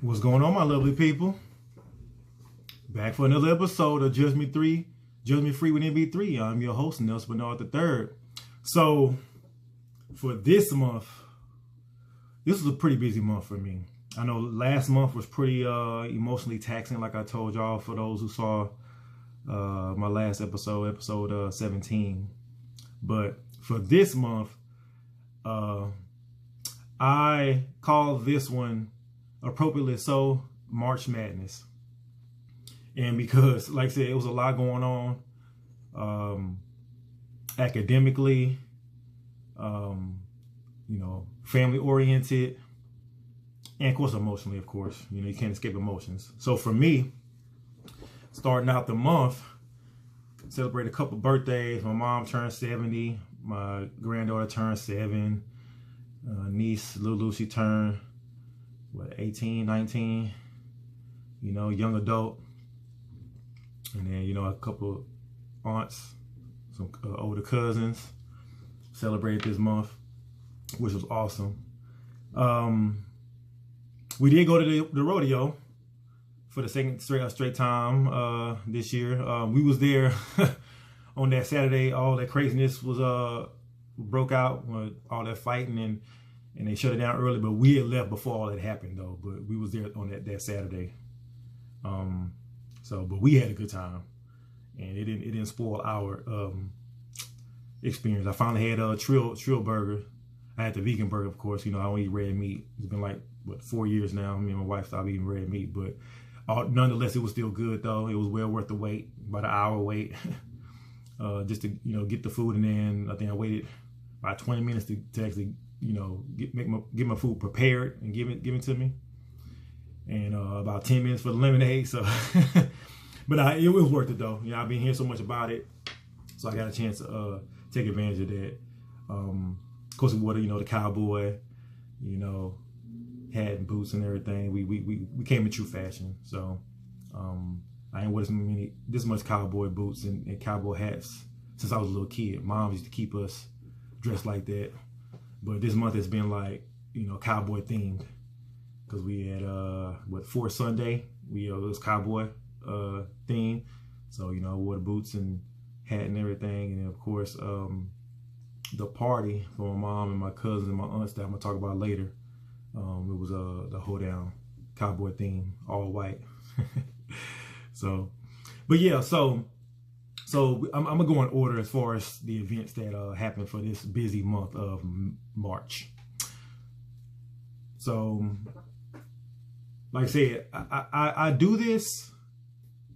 What's going on, my lovely people? Back for another episode of Judge Me Free with NB3. I'm your host, Nelson Bernard III. So, for this month, this was a pretty busy month for me. I know last month was pretty emotionally taxing, like I told y'all, for those who saw my last episode 17. But for this month, I call this one, appropriately so, March Madness. And because, like I said, it was a lot going on academically, family oriented, and of course emotionally, of course. You can't escape emotions. So for me, starting out the month, celebrated a couple birthdays. My mom turned 70, my granddaughter turned 7, niece Lulu, she turned 18, 19, young adult. And then, a couple aunts, some older cousins celebrated this month, which was awesome. We did go to the rodeo for the second straight time this year. We was there on that Saturday. All that craziness was broke out, all that fighting, and they shut it down early. But we had left before all that happened, though. But we was there on that Saturday. But we had a good time, and it didn't spoil our experience. I finally had a trill burger. I had the vegan burger, of course. I don't eat red meat. It's been like 4 years now. Me and my wife stopped eating red meat, but nonetheless, it was still good though. It was well worth the wait, about an hour wait, just to get the food, and then I think I waited about 20 minutes to actually get my food prepared and give it to me. And about 10 minutes for the lemonade. So, but it was worth it though. I've been hearing so much about it, so I got a chance to take advantage of that. Of course, we wore the cowboy, hat and boots and everything. We came in true fashion. So I ain't wore this much cowboy boots and cowboy hats since I was a little kid. Mom used to keep us dressed like that, but this month has been like cowboy themed. Because we had, for Sunday, it was cowboy theme. So, I wore the boots and hat and everything. And then, of course, the party for my mom and my cousins and my aunts that I'm going to talk about later. It was the hoedown cowboy theme, all white. So I'm going to go in order as far as the events that happened for this busy month of March. So, like I said, I do this,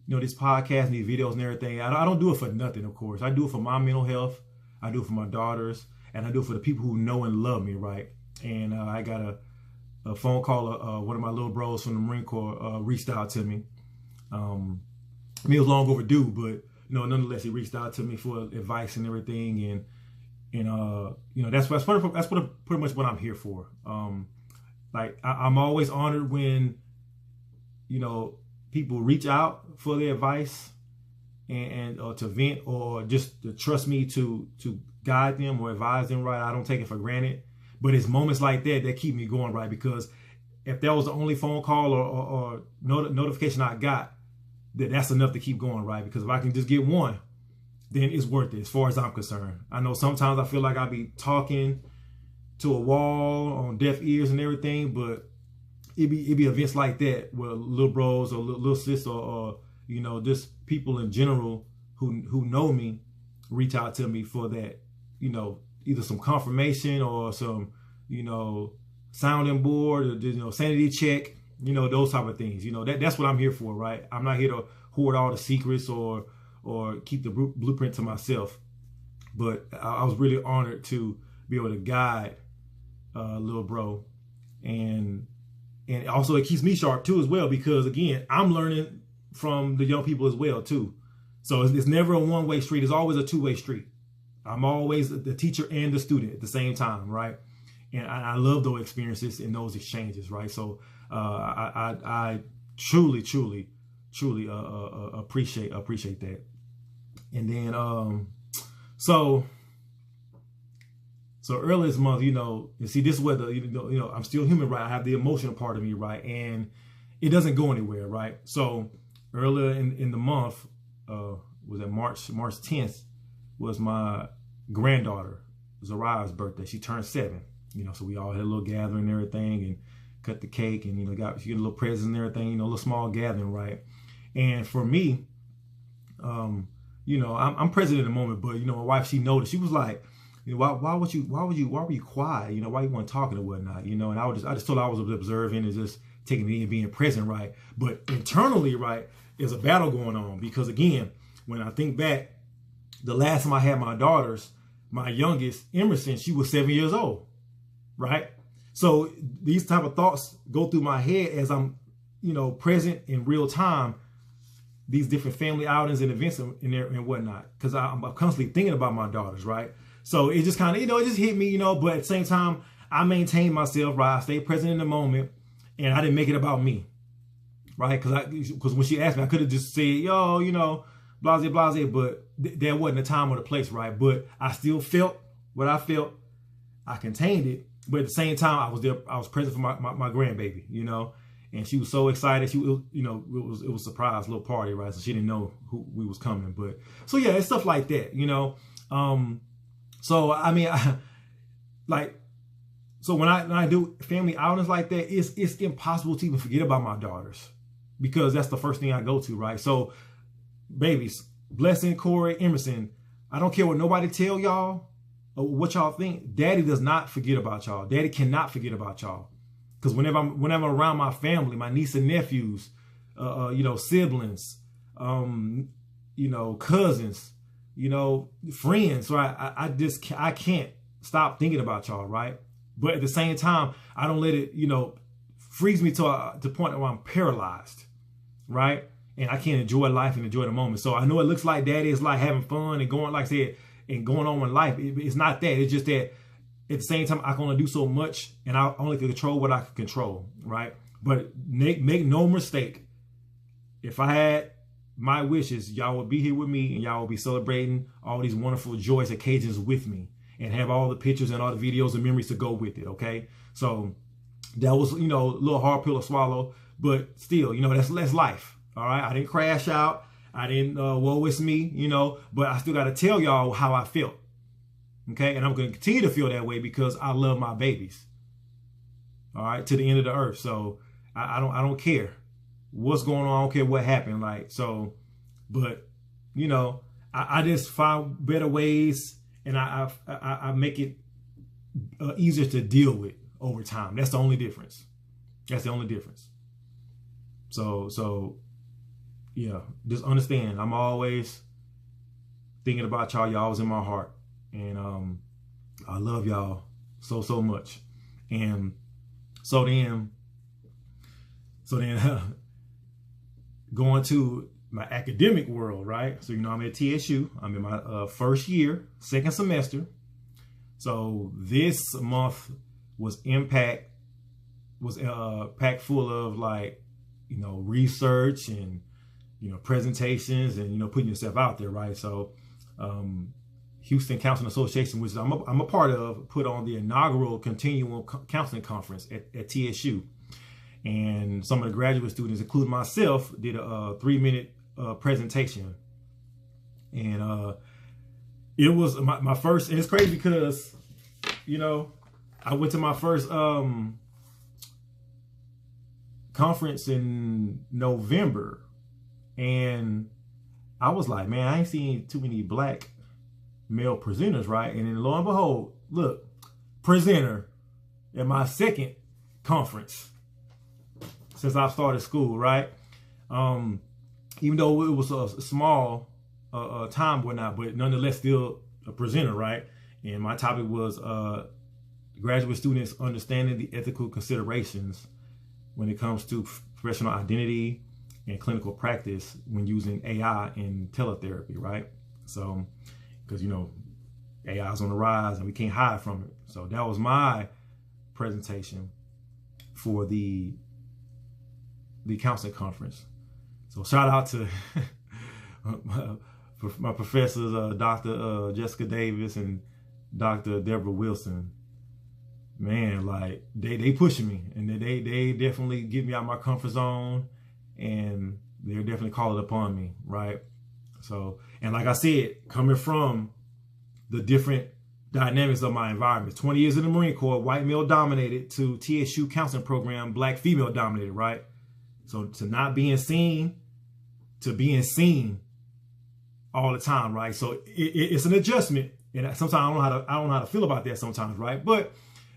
this podcast and these videos and everything. I don't do it for nothing, of course. I do it for my mental health. I do it for my daughters, and I do it for the people who know and love me, right? And I got a phone call. One of my little bros from the Marine Corps reached out to me. It was long overdue, but nonetheless, he reached out to me for advice and everything, and that's pretty much what I'm here for. I'm always honored when people reach out for their advice and to vent, or just to trust me to guide them or advise them right. I don't take it for granted, but it's moments like that keep me going, right? Because if that was the only phone call or notification I got, that's enough to keep going, right? Because if I can just get one, then it's worth it as far as I'm concerned. I know sometimes I feel like I be talking to a wall on deaf ears and everything, but it be events like that where little bros or little sis or just people in general who know me reach out to me for that, either some confirmation or some sounding board or sanity check, those type of things. That's what I'm here for, right? I'm not here to hoard all the secrets or keep the blueprint to myself, but I was really honored to be able to guide little bro, and also it keeps me sharp too as well, because again, I'm learning from the young people as well too. So it's never a one-way street. It's always a two-way street. I'm always the teacher and the student at the same time, right? And I love those experiences and those exchanges, right? So I truly appreciate that. And then so earlier this month, you see, this is where I'm still human, right? I have the emotional part of me, right? And it doesn't go anywhere, right? So earlier in the month, was it March 10th, was my granddaughter Zariah's birthday. She turned 7, you know, so we all had a little gathering and everything, and cut the cake, and, you know, got a little presents and everything, you know, a little small gathering, right? And for me, you know, I'm present in the moment, but, you know, my wife, she noticed. She was like, you know, why were you quiet? You know, why you weren't talking or whatnot? You know, and I just told her I was observing and just taking it in, being present, right? But internally, right, there's a battle going on, because again, when I think back, the last time I had my daughters, my youngest, Emerson, she was 7 years old, right? So these type of thoughts go through my head as I'm, you know, present in real time, these different family outings and events and whatnot, because I'm constantly thinking about my daughters, right? So it just kind of, you know, it just hit me, you know, but at the same time, I maintained myself, right? I stayed present in the moment, and I didn't make it about me, right? Because when she asked me, I could have just said, yo, you know, blase, blase, but there wasn't a time or the place, right? But I still felt what I felt. I contained it, but at the same time, I was there. I was present for my grandbaby, you know, and she was so excited. She, you know, it was a surprise little party, right? So she didn't know who we was coming, but so yeah, it's stuff like that, you know. So I mean, so when I do family outings like that, it's impossible to even forget about my daughters, because that's the first thing I go to, right? So babies, Blessing, Corey, Emerson, I don't care what nobody tell y'all or what y'all think. Daddy does not forget about y'all. Daddy cannot forget about y'all. Because whenever I'm around my family, my niece and nephews, you know, siblings, you know, cousins, you know, friends, right? I can't stop thinking about y'all, right? But at the same time, I don't let it, you know, freeze me to the point where I'm paralyzed, right? And I can't enjoy life and enjoy the moment. So I know it looks like daddy is like having fun and going, like I said, and going on with life. It's not that. It's just that at the same time, I can only do so much, and I only can control what I can control, right? But make no mistake, if I had my wishes, y'all would be here with me, and y'all will be celebrating all these wonderful, joyous occasions with me, and have all the pictures and all the videos and memories to go with it, okay? So that was, you know, a little hard pill to swallow, but still, you know, that's life, all right? I didn't crash out. I didn't, woe it's me, you know, but I still got to tell y'all how I felt, okay? And I'm going to continue to feel that way because I love my babies, all right, to the end of the earth. So I don't care what's going on. I don't care what happened. Like, so, but, you know, I just find better ways, and I make it easier to deal with over time. That's the only difference. That's the only difference. So yeah, just understand, I'm always thinking about y'all. Y'all's in my heart, and I love y'all so much. And so then going to my academic world, right? So, you know, I'm at TSU. I'm in my first year, second semester. So this month was packed full of, like, you know, research and, you know, presentations and, you know, putting yourself out there, right? So Houston Counseling Association, which I'm a part of, put on the inaugural Continuum Counseling Conference at TSU. And some of the graduate students, including myself, did a 3-minute presentation. And it was my first, and it's crazy because, you know, I went to my first conference in November, and I was like, man, I ain't seen too many black male presenters, right? And then lo and behold, look, presenter at my second conference since I started school, right? Even though it was a small time, whatnot, but nonetheless still a presenter, right? And my topic was graduate students understanding the ethical considerations when it comes to professional identity and clinical practice when using AI in teletherapy, right? So, because, you know, AI is on the rise and we can't hide from it. So that was my presentation for the counseling conference. So shout out to my professors, Dr. Jessica Davis and Dr. Deborah Wilson. man, like they pushing me, and they definitely get me out of my comfort zone, and they're definitely calling upon me, right? So, and like I said, coming from the different dynamics of my environment, 20 years in the Marine Corps, white male dominated, to TSU counseling program, black female dominated, right? So to not being seen, to being seen all the time, right? So it's an adjustment, and sometimes I don't know how to feel about that sometimes, right? But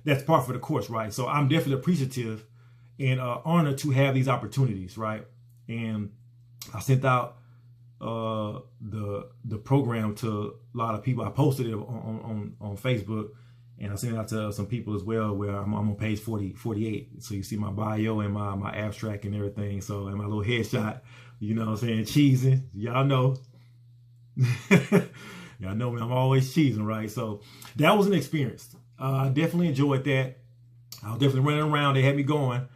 that's part for the course, right? So I'm definitely appreciative and honored to have these opportunities, right? And I sent out the program to a lot of people. I posted it on Facebook, and I sent it out to some people as well, where I'm on page 48. So you see my bio and my abstract and everything. So, and my little headshot, you know what I'm saying, cheesing. Y'all know. Y'all know me, I'm always cheesing, right? So that was an experience. I definitely enjoyed that. I was definitely running around. They had me going,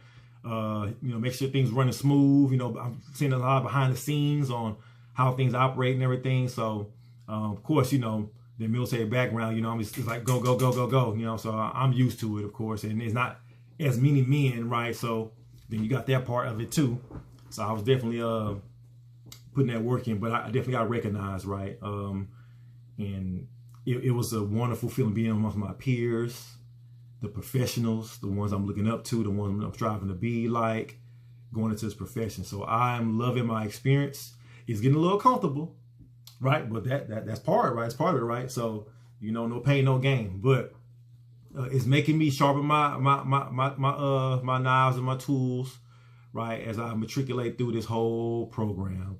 make sure things running smooth. I'm seeing a lot behind the scenes on how things operate and everything. So, of course, the military background, I'm just like, go, go, go, go, go, so I'm used to it, of course. And there's not as many men, right? So then you got that part of it too. So I was definitely putting that work in, but I definitely got recognized, right? And it was a wonderful feeling being amongst my peers, the professionals, the ones I'm looking up to, the ones I'm striving to be like, going into this profession. So I'm loving my experience. It's getting a little comfortable, right? But that's part, right? It's part of it, right? So, no pain, no gain. But it's making me sharpen my knives and my tools, right? As I matriculate through this whole program.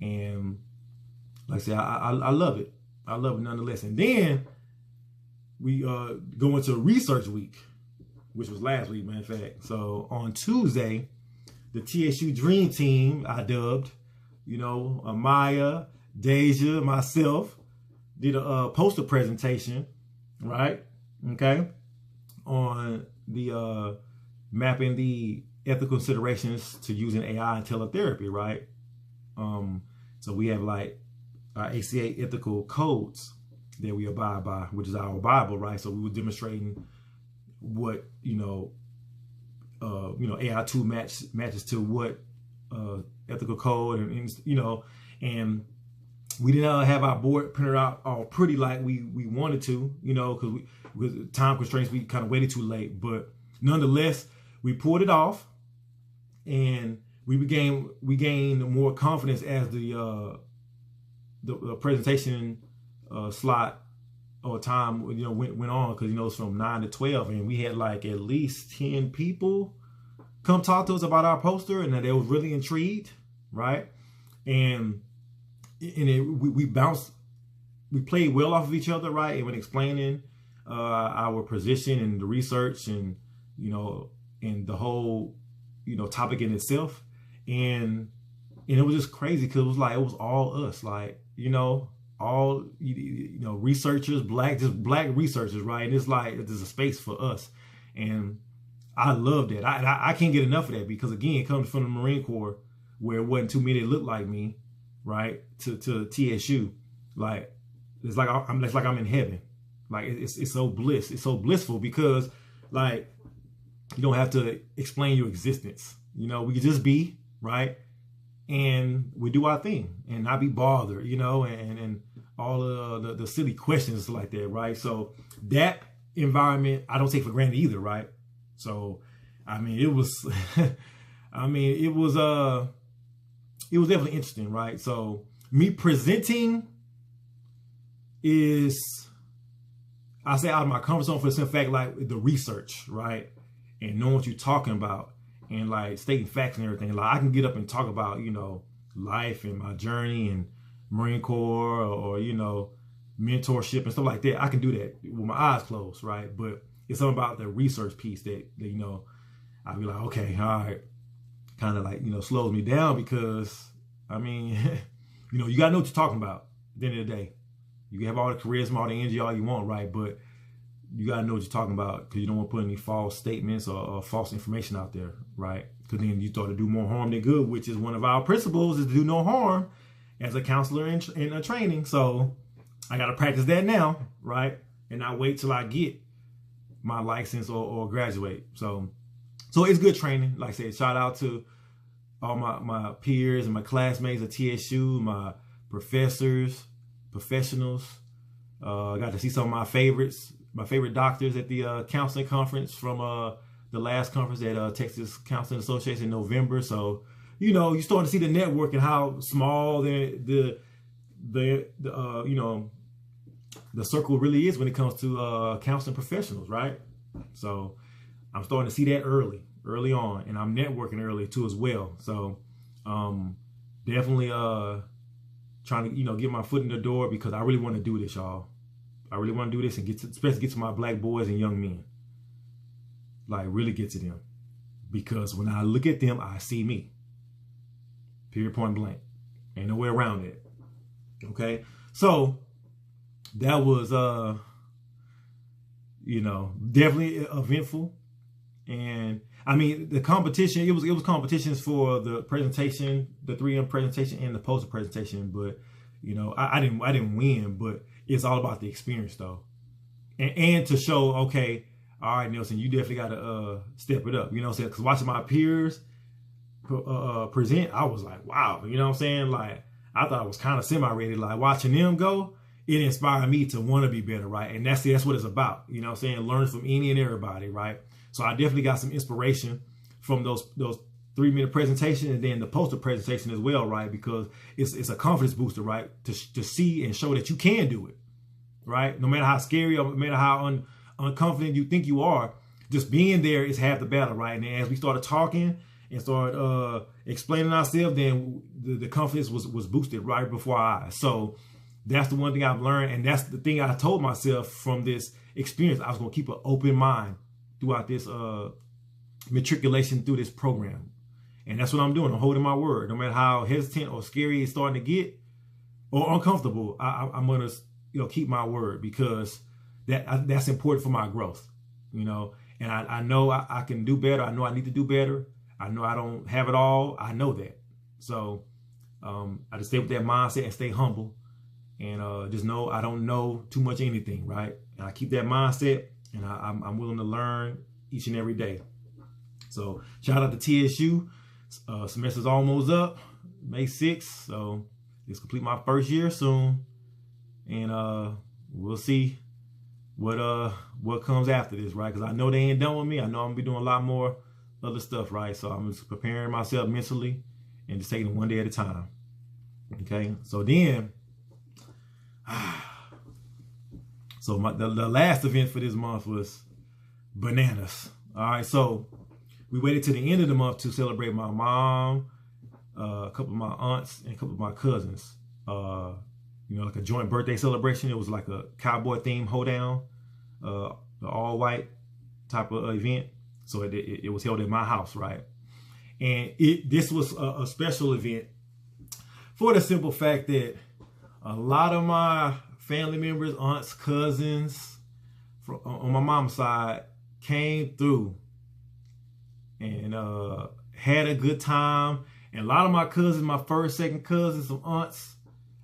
And like I said, I love it. I love it nonetheless. And then we go into research week, which was last week, matter of fact. So on Tuesday, the TSU Dream Team, I dubbed, Amaya, Deja, myself, did a poster presentation, right? Okay. On the mapping the ethical considerations to using AI in teletherapy, right? So we have like our ACA ethical codes that we abide by, which is our Bible, right? So we were demonstrating what AI tool matches to what ethical code, and we didn't have our board printed out all pretty like we wanted to, because with time constraints we kind of waited too late. But nonetheless, we pulled it off, and we gained more confidence as the presentation slot or time went on, because it's from 9 to 12, and we had like at least 10 people come talk to us about our poster, and they was really intrigued, right? And we played well off of each other, right? And when explaining our position and the research and and the whole topic in itself, and it was just crazy, because it was all us, like all researchers, black researchers, right? And it's like there's a space for us, and I love that. I can't get enough of that, because again, it comes from the Marine Corps, where it wasn't too many that looked like me, right? To TSU, like it's like I'm in heaven. Like it's so blissful, because like you don't have to explain your existence. We can just be, right? And we do our thing and not be bothered, and all of the silly questions like that, right? So that environment I don't take for granted either, right? So it was it was definitely interesting, right? So me presenting is, I say, out of my comfort zone, for the simple fact, like the research, right? And knowing what you're talking about, and like stating facts and everything. Like I can get up and talk about, life and my journey and Marine Corps, or mentorship and stuff like that. I can do that with my eyes closed, right? But it's something about the research piece that I'd be like, okay, all right, kind of like, slows me down, because you gotta know what you're talking about at the end of the day. You can have all the charisma, all the energy, all you want, right? But you gotta know what you're talking about, because you don't want to put any false statements or false information out there, right? Because then you start to do more harm than good, which is one of our principles, is to do no harm as a counselor in a training. So I gotta practice that now, right? And not wait till I get my license or graduate. So it's good training. Like I said, shout out to all my peers and my classmates at TSU, my professors, professionals. I got to see some of my favorite doctors at the counseling conference from the last conference at Texas Counseling Association in November. So, you know, you're starting to see the network and how small the circle really is when it comes to counseling professionals, right? So I'm starting to see that early on, and I'm networking early too as well. So definitely trying to, you know, get my foot in the door, because I really want to do this, y'all. I really want to do this and especially get to my black boys and young men. Like, really get to them, because when I look at them, I see me. Period, point blank. Ain't no way around it. Okay, so that was you know, definitely eventful. And I mean, the competition, it was competitions for the presentation, the 3M presentation and the poster presentation, but you know, I didn't win, but it's all about the experience though. And to show, okay, all right, Nelson, you definitely got to step it up, you know what I'm saying? Because watching my peers present, I was like, wow, you know what I'm saying? Like, I thought I was kind of semi-ready. Like, watching them go, it inspired me to want to be better, right? And that's what it's about, you know what I'm saying? Learn from any and everybody, right? So I definitely got some inspiration from those 3-minute presentation, and then the poster presentation as well, right? Because it's a confidence booster, right? To see and show that you can do it, right? No matter how scary or no matter how unconfident you think you are, just being there is half the battle, right? And then as we started talking and started explaining ourselves, then the confidence was boosted right before our eyes. So that's the one thing I've learned, and that's the thing I told myself from this experience. I was going to keep an open mind throughout this matriculation through this program. And that's what I'm doing. I'm holding my word. No matter how hesitant or scary it's starting to get or uncomfortable, I'm going to, you know, keep my word, because that's important for my growth, you know. And I know I can do better. I know I need to do better. I know I don't have it all. I know that. So I just stay with that mindset and stay humble, and just know I don't know too much anything, right? And I keep that mindset, and I'm willing to learn each and every day. So shout out to TSU. Semester's almost up, May 6th. So let's complete my first year soon, and we'll see what comes after this, right? Because I know they ain't done with me. I know I'm gonna be doing a lot more other stuff, right? So I'm just preparing myself mentally and just taking it one day at a time. Okay, so then, so the last event for this month was bananas. All right, so we waited to the end of the month to celebrate my mom, a couple of my aunts, and a couple of my cousins. You know, like a joint birthday celebration. It was like a cowboy theme hoedown, the all white type of event. So it was held at my house, right? And this was a special event for the simple fact that a lot of my family members, aunts, cousins on my mom's side came through and had a good time. And a lot of my cousins, my first, second cousins, some aunts,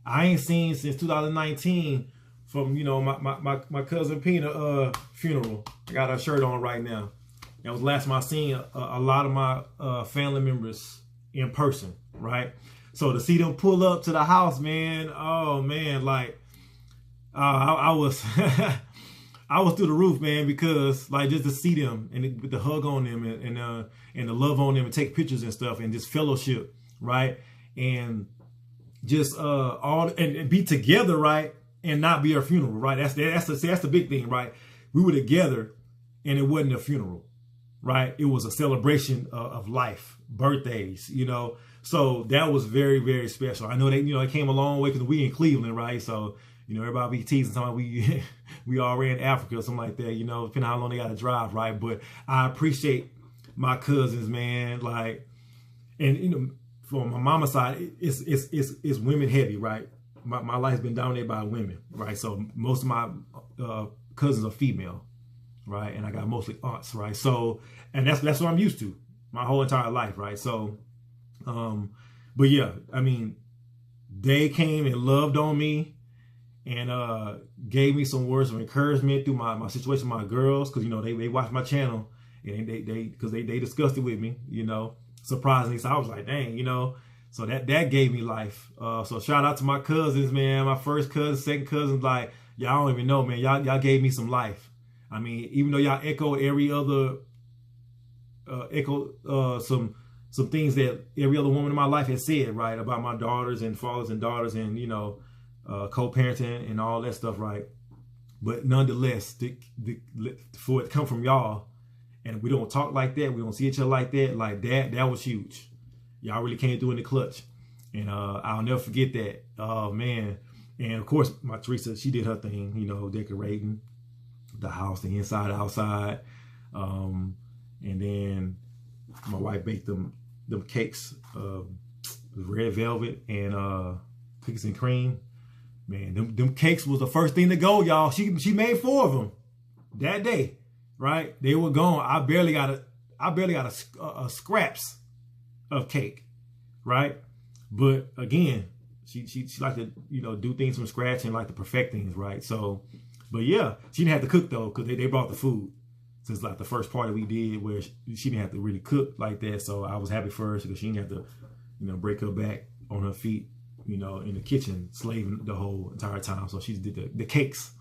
I ain't seen since 2019 from, you know, my cousin Pina funeral. I got her shirt on right now. That was the last time I seen a lot of my family members in person, right? So to see them pull up to the house, man, oh man, like I was I was through the roof, man, because like just to see them and with the hug on them and the love on them and take pictures and stuff and just fellowship, right? And just all and be together, right? And not be a funeral, right? That's the big thing, right? We were together and it wasn't a funeral, right? It was a celebration of life, birthdays, you know. So that was very, very special. I know that, you know, it came a long way because we in Cleveland, right? So, you know, everybody be teasing something we already in Africa or something like that, you know, depending on how long they got to drive, right? But I appreciate my cousins, man. Like, and you know, from my mama's side, it's women heavy, right? My life's been dominated by women, right? So most of my cousins are female, right? And I got mostly aunts, right? So, and that's what I'm used to my whole entire life, right? So, but yeah, I mean, they came and loved on me, and gave me some words of encouragement through my situation with my girls, because, you know, they watch my channel, and they discussed it with me, you know, surprisingly. So I was like, dang, you know, so that gave me life. So shout out to my cousins, man, my first cousin, second cousins, like, y'all don't even know, man, y'all gave me some life. I mean, even though y'all echo every other some things that every other woman in my life has said, right, about my daughters and fathers and daughters, and, you know, co-parenting and all that stuff, right? But nonetheless, for it to come from y'all, and we don't talk like that, we don't see each other like that was huge. Y'all really came through in the clutch, and I'll never forget that. Oh man. And of course, my Teresa, she did her thing, you know, decorating the house, the inside, outside, and then my wife baked them cakes, red velvet and cookies and cream. Man, them cakes was the first thing to go, y'all. She made 4 of them that day, right? They were gone. I barely got a scraps of cake, right? But again, she liked to, you know, do things from scratch and like to perfect things, right? So, but yeah, she didn't have to cook though, because they brought the food. So it's like the first party we did where she didn't have to really cook like that. So I was happy for her, because she didn't have to, you know, break her back on her feet, you know, in the kitchen, slaving the whole entire time. So she did the cakes,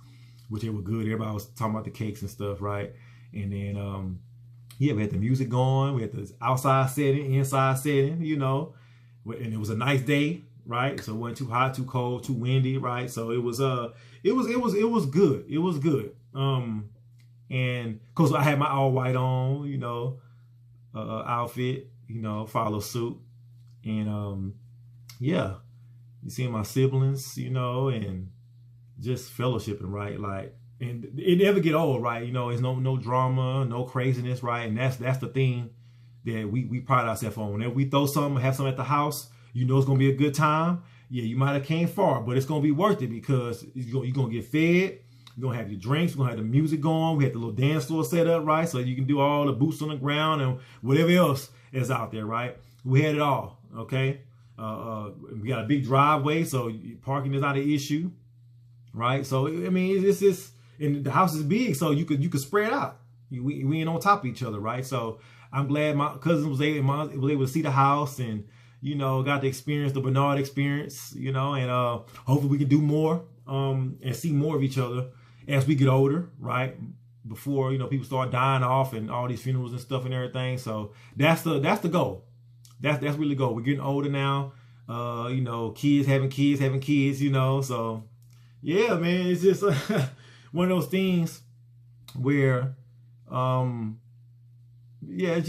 which they were good. Everybody was talking about the cakes and stuff, right? And then, yeah, we had the music going. We had the outside setting, inside setting, you know, and it was a nice day, right? So it wasn't too hot, too cold, too windy, right? So it was good. It was good. And of course I had my all white on, you know, outfit, you know, follow suit. And yeah, you see my siblings, you know, and just fellowshipping, right? Like, and it never get old, right? You know, it's no drama, no craziness, right? And that's the thing that we pride ourselves on. Whenever we throw something, have something at the house, you know it's gonna be a good time. Yeah, you might have came far, but it's gonna be worth it, because you're gonna get fed. You're gonna have your drinks. We're gonna have the music going. We had the little dance floor set up, right? So you can do all the boots on the ground and whatever else is out there, right? We had it all, okay? We got a big driveway, so parking is not an issue, right? So I mean, it's just, and the house is big, so you could spread out. We ain't on top of each other, right? So I'm glad my cousin was able to see the house, and, you know, got to experience the Bernard experience, you know, and hopefully we can do more and see more of each other as we get older, right? Before, you know, people start dying off and all these funerals and stuff and everything. So that's the goal. That's really the goal. We're getting older now. You know, kids having kids, you know. So yeah, man, it's just one of those things where yeah, it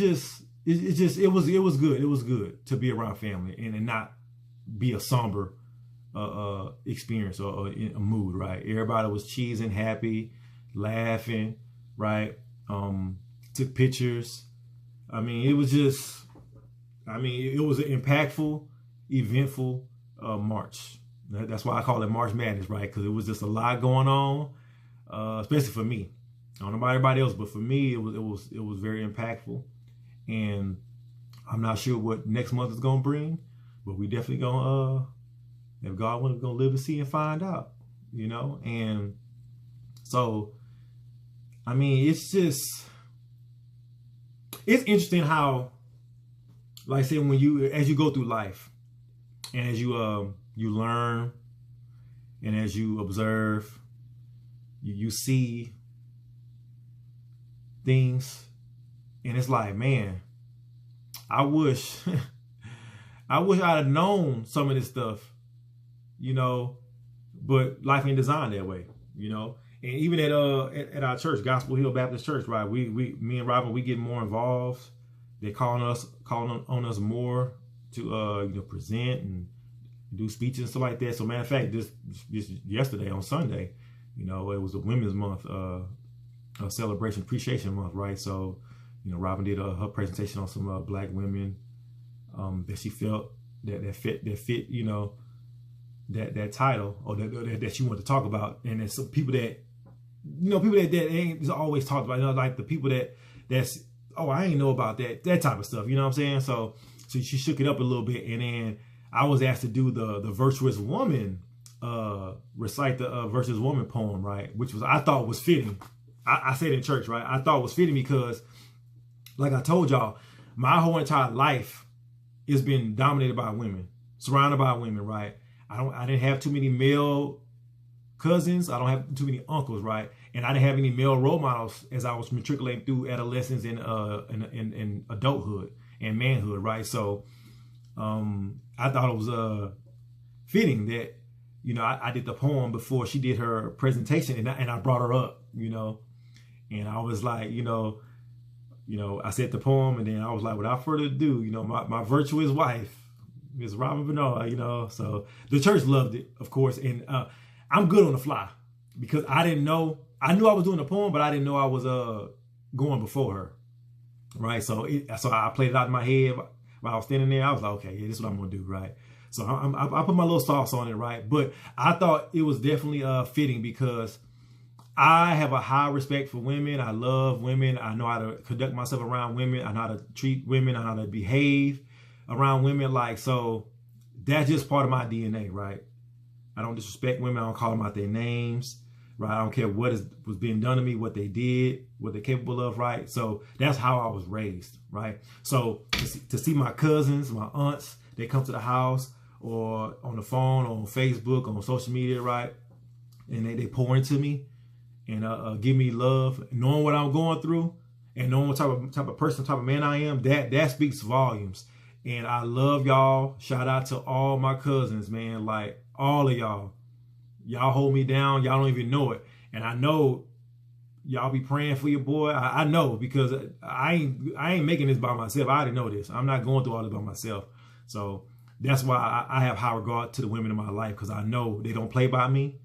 was good. It was good to be around family and not be a somber experience or a mood, right? Everybody was cheesing, happy, laughing, right? Took pictures. I mean, it was an impactful, eventful March. That's why I call it March Madness, right? Because it was just a lot going on, especially for me. I don't know about everybody else, but for me, it was very impactful. And I'm not sure what next month is gonna bring, but we definitely gonna if God willing, we're gonna live to see and find out, you know. And so, I mean, it's interesting how, like I said, as you go through life, and as you learn, and as you observe, you see things, and it's like, man, I wish I'd have known some of this stuff, you know, but life ain't designed that way, you know. And even at our church, Gospel Hill Baptist Church, right? Me and Robin, we get more involved. They calling on us more to you know, present and do speeches and stuff like that. So matter of fact, this yesterday on Sunday, you know, it was a Women's Month, a celebration appreciation month, right? So, you know, Robin did her presentation on some black women that she felt that fit, you know, that title, or that she wanted to talk about. And there's some people that, you know, people that ain't always talked about, you know, like the people that's, oh, I ain't know about that type of stuff, you know what I'm saying? So she shook it up a little bit, and then I was asked to do the virtuous woman recite the Versus Woman poem, right? Which I thought was fitting. I said in church, right? I thought it was fitting because, like I told y'all, my whole entire life has been dominated by women, surrounded by women, right? I didn't have too many male cousins. I don't have too many uncles, right? And I didn't have any male role models as I was matriculating through adolescence and adulthood and manhood, right? So I thought it was fitting that, you know, I did the poem before she did her presentation, and I brought her up, you know, and I was like, you know, I said the poem, and then I was like, without further ado, you know, my virtuous wife, Miss Robin Bernard, you know, so the church loved it, of course, and I'm good on the fly because I didn't know. I knew I was doing the poem, but I didn't know I was going before her, right? So I played it out in my head while I was standing there. I was like, okay, yeah, this is what I'm gonna do, right? So I put my little sauce on it, right? But I thought it was definitely fitting because I have a high respect for women. I love women. I know how to conduct myself around women. I know how to treat women. I know how to behave around women. Like, so that's just part of my DNA, right? I don't disrespect women. I don't call them out their names, right? I don't care what was being done to me, what they did, what they're capable of, right? So that's how I was raised, right? So to see my cousins, my aunts, they come to the house or on the phone, or on Facebook, on social media, right? And they pour into me and give me love, knowing what I'm going through and knowing what type of person, type of man I am, that speaks volumes. And I love y'all. Shout out to all my cousins, man. Like, all of y'all. Y'all hold me down. Y'all don't even know it. And I know y'all be praying for your boy. I know, because I ain't making this by myself. I already know this. I'm not going through all this by myself. So that's why I have high regard to the women in my life, because I know they don't play by me.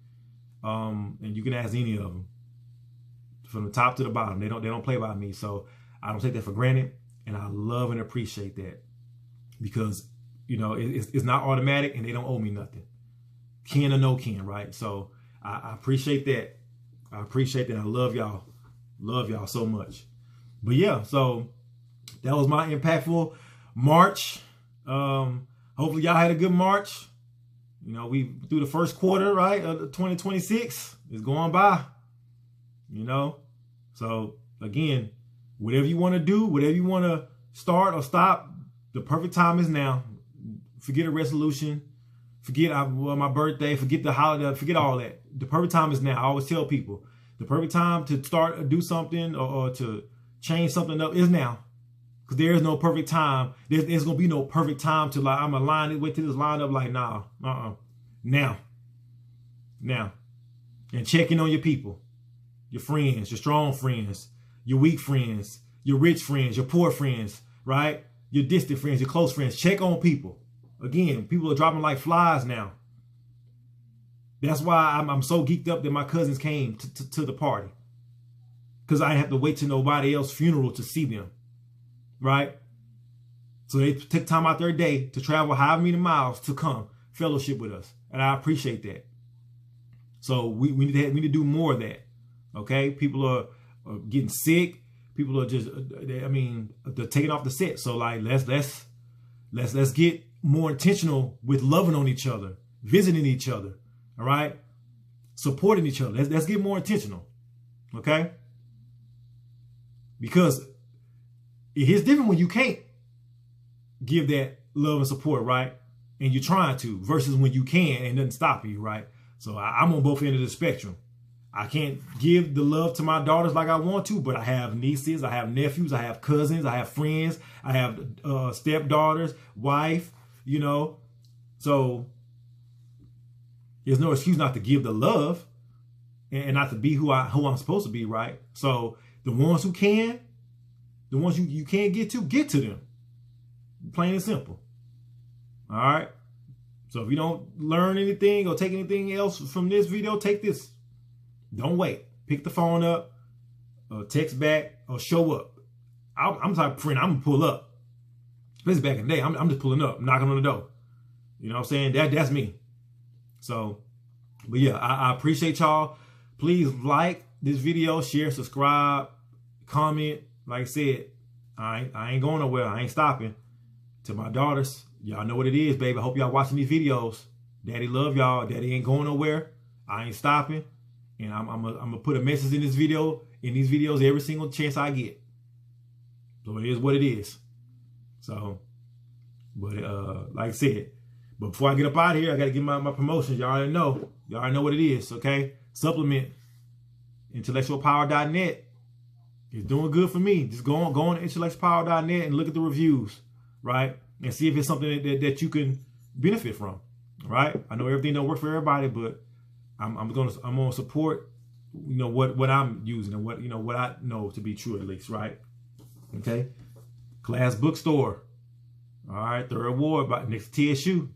And you can ask any of them, from the top to the bottom. They don't play by me. So I don't take that for granted, and I love and appreciate that, because, you know, it's not automatic, and they don't owe me nothing, kin or no kin, right? So I appreciate that. I appreciate that. I love y'all so much. But yeah, so that was my impactful March. Hopefully y'all had a good March. You know, we through the first quarter, right, of 2026 is going by, you know. So again, whatever you want to do, whatever you want to start or stop, the perfect time is now. Forget a resolution, forget my birthday, forget the holiday, forget all that. The perfect time is now. I always tell people the perfect time to start or do something or to change something up is now. Because there is no perfect time. There's going to be no perfect time to, like, I'm going to line it with this lineup. Like, nah, Now. And checking on your people, your friends, your strong friends, your weak friends, your rich friends, your poor friends, right? Your distant friends, your close friends. Check on people. Again, people are dropping like flies now. That's why I'm so geeked up that my cousins came to the party. Because I didn't have to wait till nobody else's funeral to see them. Right? So they took time out their day to travel however many miles to come fellowship with us. And I appreciate that. So we need to do more of that. Okay? People are getting sick. People are just, they're taking off the set. So like, let's get more intentional with loving on each other, visiting each other. All right? Supporting each other. Let's get more intentional. Okay? Because it's different when you can't give that love and support, right? And you're trying to, versus when you can and doesn't stop you, right? So I'm on both ends of the spectrum. I can't give the love to my daughters like I want to, but I have nieces, I have nephews, I have cousins, I have friends, I have stepdaughters, wife, you know. So there's no excuse not to give the love and not to be who I'm supposed to be, right? So the ones who can, the ones you can't get to them. Plain and simple. All right? So if you don't learn anything or take anything else from this video, take this. Don't wait. Pick the phone up, or text back, or show up. I'm the type of friend, I'm going to pull up. Especially back in the day, I'm just pulling up, knocking on the door. You know what I'm saying? That's me. So, but yeah, I appreciate y'all. Please like this video, share, subscribe, comment. Like I said, I ain't going nowhere. I ain't stopping. To my daughters, y'all know what it is, baby. I hope y'all watching these videos. Daddy love y'all. Daddy ain't going nowhere. I ain't stopping. And I'm gonna put a message in this video, in these videos, every single chance I get. So it is what it is. So, but like I said, but before I get up out of here, I gotta get my promotions. Y'all already know. Y'all already know what it is, okay? Supplement intellectualpower.net. It's doing good for me. Just go on to intellectualpower.net and look at the reviews, right? And see if it's something that you can benefit from, right? I know everything don't work for everybody, but I'm gonna support, what I'm using and what I know to be true, at least, right? Okay. Class Bookstore. All right, Third Ward next to TSU.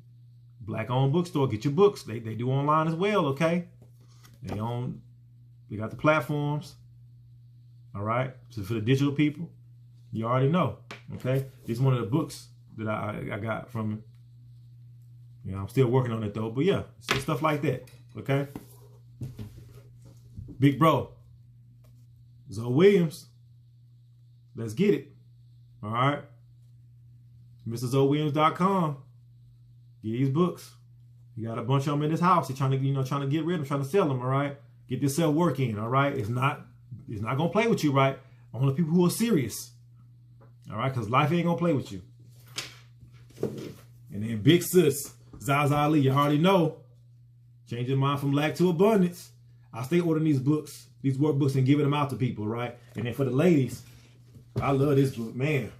Black-owned bookstore. Get your books. They do online as well, okay? They got the platforms. All right. So for the digital people, you already know. Okay. This is one of the books that I got from him. I'm still working on it though. But yeah, stuff like that. Okay. Big bro. Zoe Williams. Let's get it. All right. MrZoeWilliams.com. Get these books. You got a bunch of them in this house. You're trying to get rid of them, trying to sell them, all right? Get this self-work in, all right? It's not gonna play with you, right? Only people who are serious. All right, because life ain't gonna play with you. And then big sis, Zaza Ali, you already know. Change your mind from lack to abundance. I stay ordering these books, these workbooks, and giving them out to people, right? And then for the ladies, I love this book, man.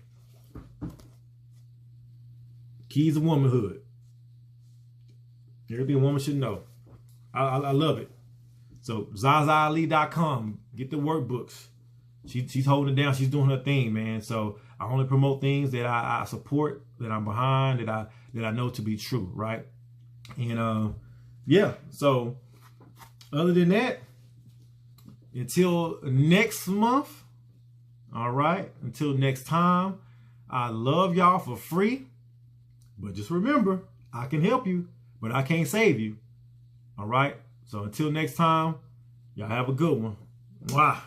Keys of Womanhood. Everything a woman should know. I love it. So ZazaAli.com. Get the workbooks. She's holding it down. She's doing her thing, man. So I only promote things that I support, that I'm behind, that I know to be true, right? And yeah. So other than that, until next month, all right. Until next time, I love y'all for free. But just remember, I can help you, but I can't save you. All right? So until next time, y'all have a good one. Wow.